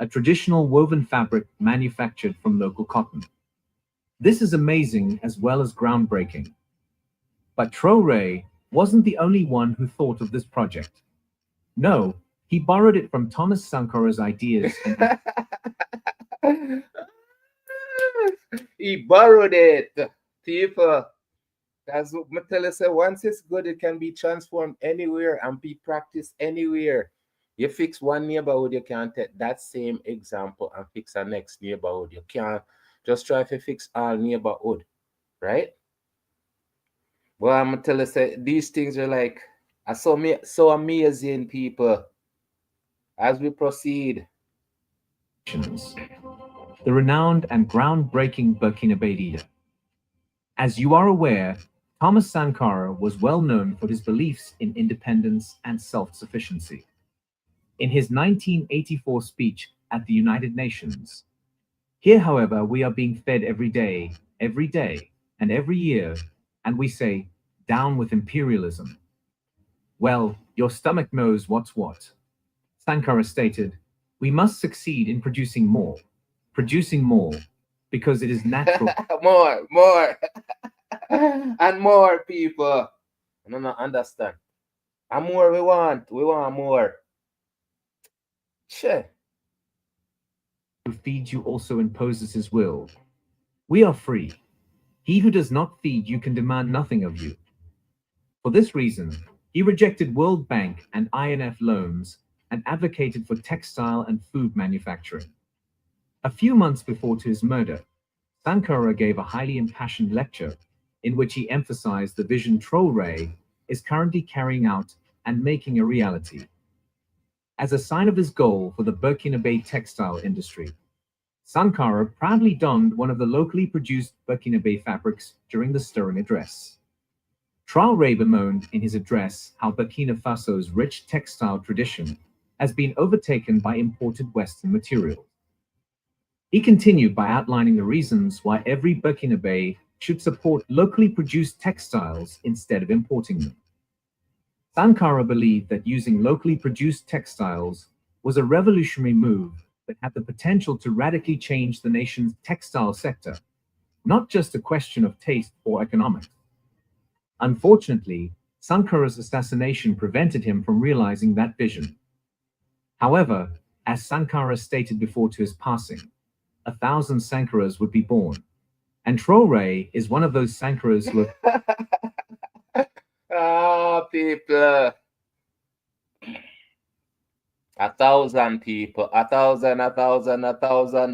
a traditional woven fabric manufactured from local cotton. This is amazing as well as groundbreaking. But Traore wasn't the only one who thought of this project. No, he borrowed it from Thomas Sankora's ideas. He borrowed it, people. That's what I tell you. Say, once it's good, it can be transformed anywhere and be practiced anywhere. You fix one neighborhood, you can't take that same example and fix a next neighborhood. You can't just try to fix all neighborhood, right? Well, I'm gonna tell you, say, these things are like so amazing, people. As we proceed, the renowned and groundbreaking Burkinabe leader. As you are aware, Thomas Sankara was well known for his beliefs in independence and self-sufficiency. In his 1984 speech at the United Nations, here, however, we are being fed every day, and every year, and we say, down with imperialism. Well, your stomach knows what's what. Sankara stated, we must succeed in producing more, because it is natural. more, and more, people. I don't understand. And more we want more. Sure. Who feeds you also imposes his will. We are free. He who does not feed you can demand nothing of you. For this reason, he rejected World Bank and IMF loans and advocated for textile and food manufacturing. A few months before to his murder, Sankara gave a highly impassioned lecture in which he emphasized the vision Traore is currently carrying out and making a reality. As a sign of his goal for the Burkinabe textile industry, Sankara proudly donned one of the locally produced Burkinabe fabrics during the stirring address. Traore bemoaned in his address how Burkina Faso's rich textile tradition has been overtaken by imported Western materials. He continued by outlining the reasons why every Burkinabe should support locally produced textiles instead of importing them. Sankara believed that using locally produced textiles was a revolutionary move that had the potential to radically change the nation's textile sector, not just a question of taste or economics. Unfortunately, Sankara's assassination prevented him from realizing that vision. However, as Sankara stated before to his passing, 1,000 Sankaras would be born, and Traore is one of those Sankaras who have people. 1,000 people, 1,000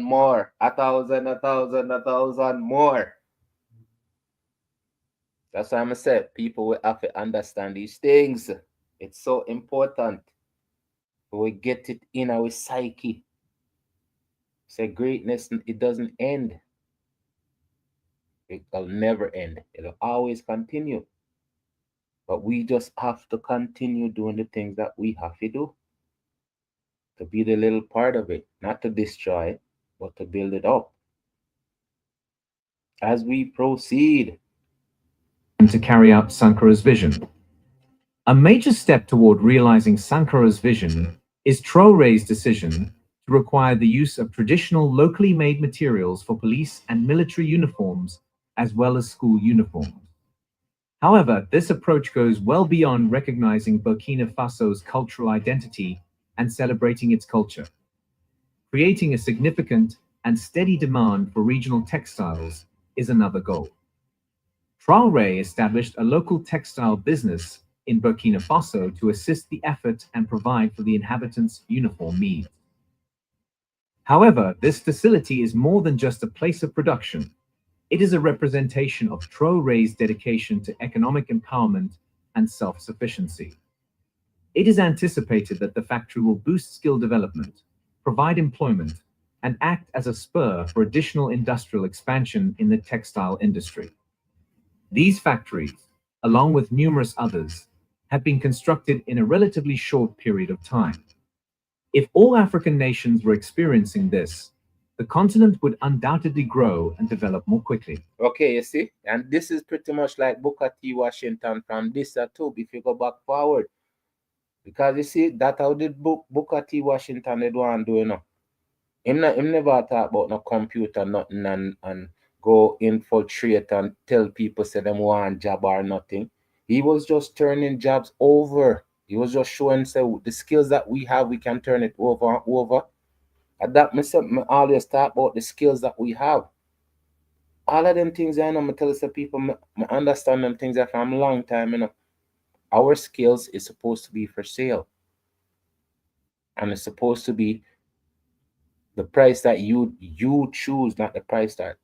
more, 1,000 more. That's why I'm saying people will have to understand these things. It's so important. We get it in our psyche. Say greatness, it doesn't end. It'll never end. It'll always continue. But we just have to continue doing the things that we have to do. To be the little part of it, not to destroy it, but to build it up. As we proceed. To carry out Sankara's vision. A major step toward realizing Sankara's vision is Traore's decision to require the use of traditional locally made materials for police and military uniforms, as well as school uniforms. However, this approach goes well beyond recognizing Burkina Faso's cultural identity and celebrating its culture. Creating a significant and steady demand for regional textiles is another goal. Traore established a local textile business in Burkina Faso to assist the effort and provide for the inhabitants' uniform needs. However, this facility is more than just a place of production. It is a representation of Traore's dedication to economic empowerment and self-sufficiency. It is anticipated that the factory will boost skill development, provide employment, and act as a spur for additional industrial expansion in the textile industry. These factories, along with numerous others, have been constructed in a relatively short period of time. If all African nations were experiencing this, the continent would undoubtedly grow and develop more quickly. Okay, you see? And this is pretty much like Booker T. Washington from this too, if you go back forward. Because you see, that how did Booker T. Washington did want to do, you know. Him never talk about no computer, nothing, and go infiltrate and tell people say them want job or nothing. He was just turning jobs over. He was just showing say the skills that we have, we can turn it over and over. And that me always talk about the skills that we have. All of them things I know, me tell some people, me understand them things that from a long time, you know. Our skills is supposed to be for sale. And it's supposed to be the price that you choose, not the price that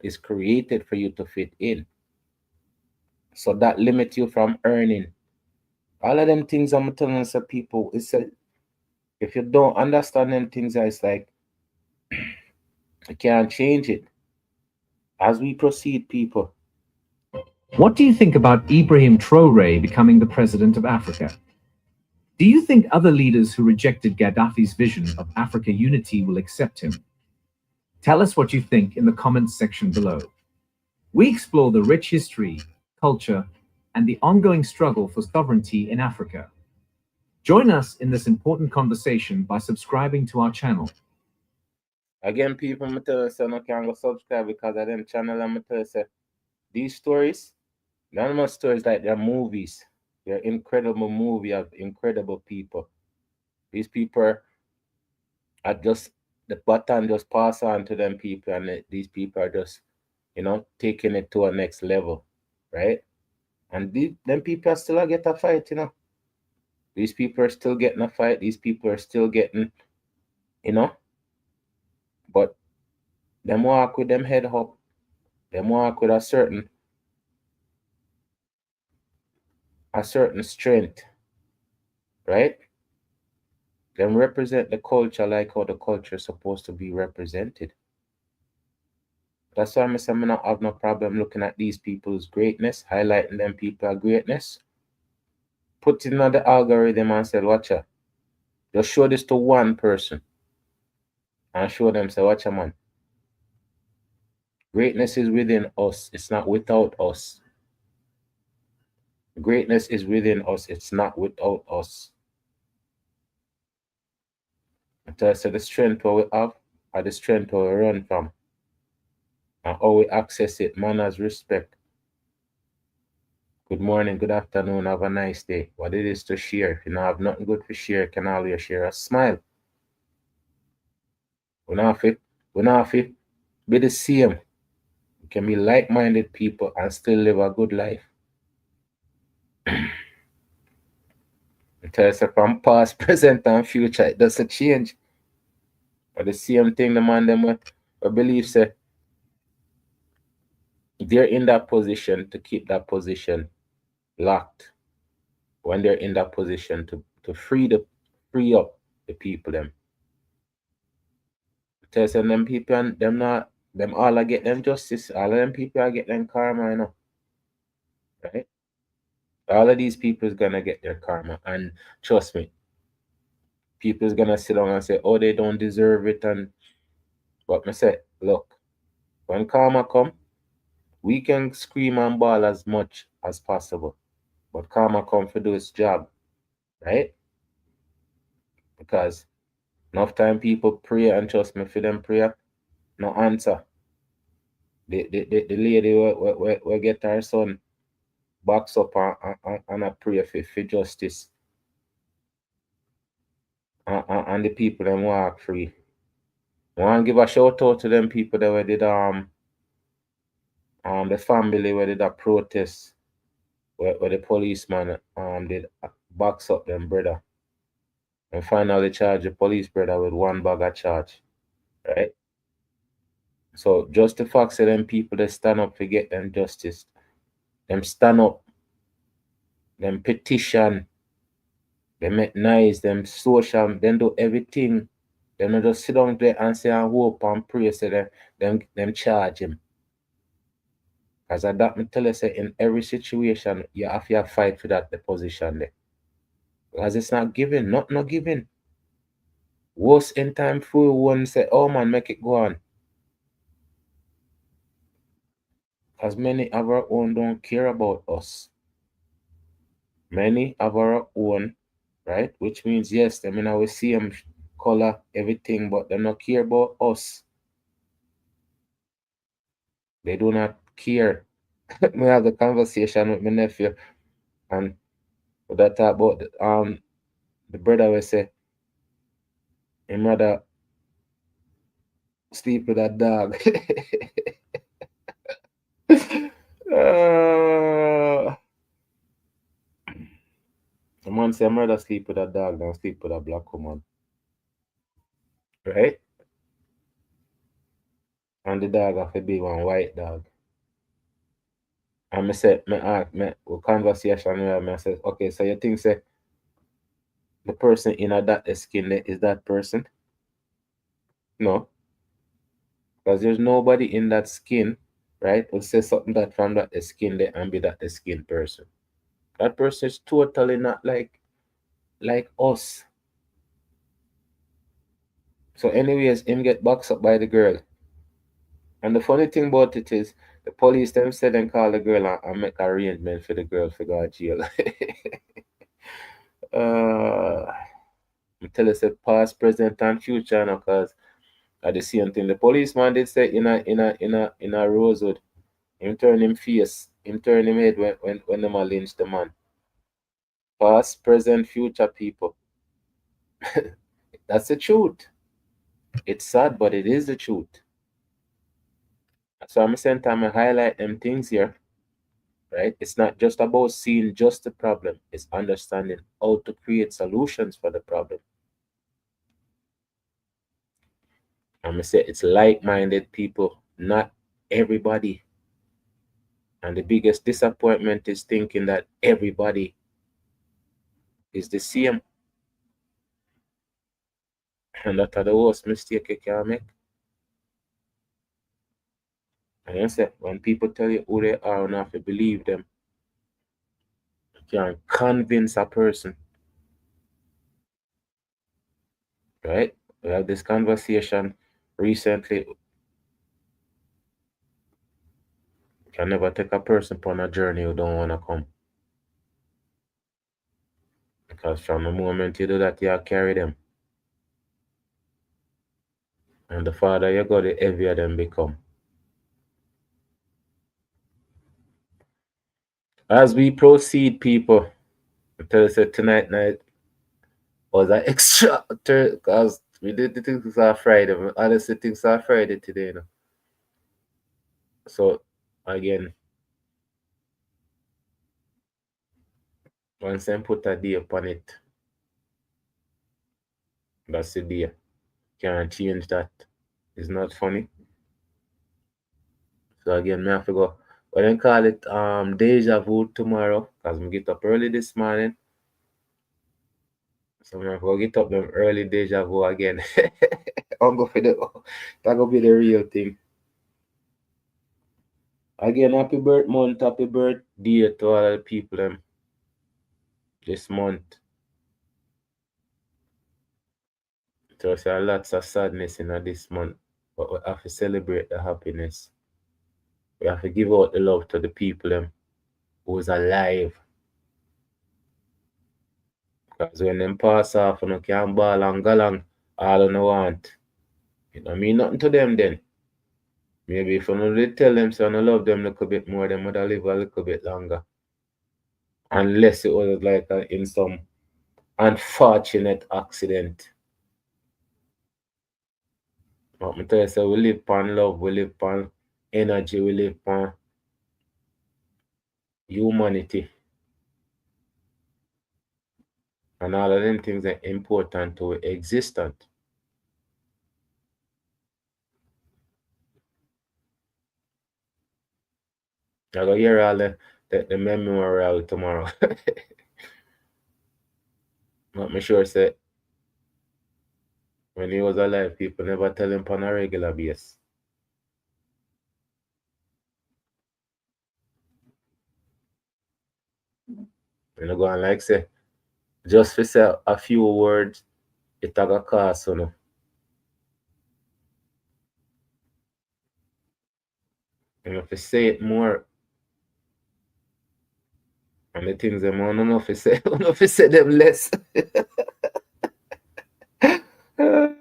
is created for you to fit in. So that limits you from earning. All of them things I'm telling some people, it's a, if you don't understand them things, it's like you can't change it. As we proceed, people. What do you think about Ibrahim Traore becoming the president of Africa? Do you think other leaders who rejected Gaddafi's vision of Africa unity will accept him? Tell us what you think in the comments section below. We explore the rich history, culture, and the ongoing struggle for sovereignty in Africa. Join us in this important conversation by subscribing to our channel. Again, people, me tell you, say no can go subscribe because of them channel, and me tell you, say these stories, none of my stories like they're movies. They're incredible movie of incredible people. These people are just the baton just pass on to them people, and these people are just, you know, taking it to a next level, right? And them people are still get a fight, you know. These people are still getting a fight. These people are still getting, you know, but them walk with them head up. Them walk with a certain strength, right? Them represent the culture like how the culture is supposed to be represented. That's why I say I not have no problem looking at these people's greatness, highlighting them people's greatness, putting on the algorithm and say, watch out. Just show this to one person and show them, say, watch a man. Greatness is within us, it's not without us. Greatness is within us, it's not without us. Until I say the strength what we have are the strength what we run from. And how we access it, manners, respect. Good morning, good afternoon, have a nice day. What it is to share. If you don't have nothing good to share, you can always share a smile. We not have to be the same. We can be like-minded people and still live a good life. Until I say from past, present, and future, it doesn't change. But the same thing, the man them we believe say they're in that position to keep that position locked. When they're in that position to free up the people them. Tell us them people and them not them all I get them justice, all of them people I get them karma, you know. Right? All of these people is gonna get their karma, and trust me, people is gonna sit down and say, oh, they don't deserve it, and but me say, look, when karma come, we can scream and bawl as much as possible. But karma come to do its job, right? Because enough time people pray and trust me for them prayer, no answer. The lady will get her son box up and a pray for justice. And the people them walk free. I want to give a shout out to them people that were did the family where did a protest where the policeman did box up them brother and finally charge the police brother with one bag of charge. Right? So just the fact that them people they stand up to get them justice, them stand up, them petition, they make nice, them social, them do everything. They not just sit down there and say and hope and pray so them charge him. As I that me tell you say in every situation you have to fight for that the position there. Because it's not given, not given. Worse in time for one say, oh man, make it go on. Because many of our own don't care about us. Many of our own, right? Which means yes, I mean I will see them color, everything, but they not care about us. They do not care. We have the conversation with my nephew and that talk about the brother will say him rather sleep with that dog. uh, the man say I'm rather sleep with that dog than sleep with a black woman. Right? And the dog have to be one white dog. And me say, me ask, me conversation where me say, okay, so you think say the person in that skin there is that person? No, because there's nobody in that skin, right? Will say something that from that skin there and be that the skin person. That person is totally not like us. So, anyways, him get boxed up by the girl. And the funny thing about it is, the police them said and call the girl and make arrangement for the girl to go to jail. uh, I tell us a past, present, and future now, cause at the same thing. The policeman did say in a Rosewood, him turn him face, him turn him head when the man lynch the man. Past, present, future people. That's the truth. It's sad, but it is the truth. So I'm saying time I highlight them things here, right? It's not just about seeing just the problem, it's understanding how to create solutions for the problem. I'm gonna say it's like-minded people, not everybody. And the biggest disappointment is thinking that everybody is the same. And that's the worst mistake you can make. And you say, when people tell you who they are and have to believe them, you can convince a person, right? We had this conversation recently. You can never take a person upon a journey who don't want to come. Because from the moment you do that, you carry them. And the farther you go, the heavier them become. As we proceed, people, I tell you that tonight night was an extra because we did the things on Friday. But honestly, things on Friday today. You know? So again, once I put a day upon it, that's the day. Can't change that. It's not funny. So again, me have to go. But then call it deja vu tomorrow because I get up early this morning. So I have to go get up them early deja vu again. I'll go for the that gonna be the real thing. Again, happy birth month, happy birthday to all the people them this month. So there lots of sadness in this month, but we have to celebrate the happiness. We have to give out the love to the people them who's alive. Because when them pass off, you can ball and galang all you want. It don't mean nothing to them then. Maybe if you did tell them so you love them a little bit more, them would have live a little bit longer. Unless it was like in some unfortunate accident. But I tell you, so we live on love, we live on energy, we live on humanity. And all of them things are important to existent. I go hear all the memorial tomorrow. But me sure say when he was alive, people never tell him on a regular basis. You know, go on like say, just for say a few words, it a go cost, you know. And if you say it more, and the things them on enough to say, enough to say them less. And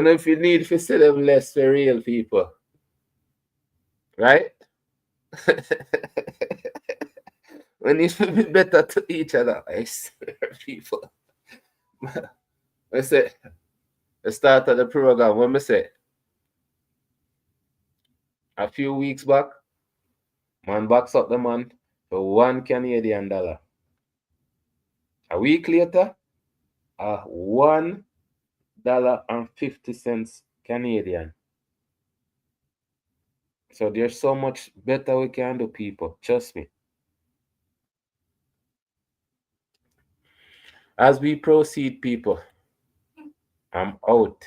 if you need to say them less for real people, right? We need to be better to each other, I swear, people. I say, the start of the program, when I say, a few weeks back, man box up the man for $1 Canadian. A week later, $1.50 Canadian. So there's so much better we can do, people. Trust me. As we proceed, people, I'm out.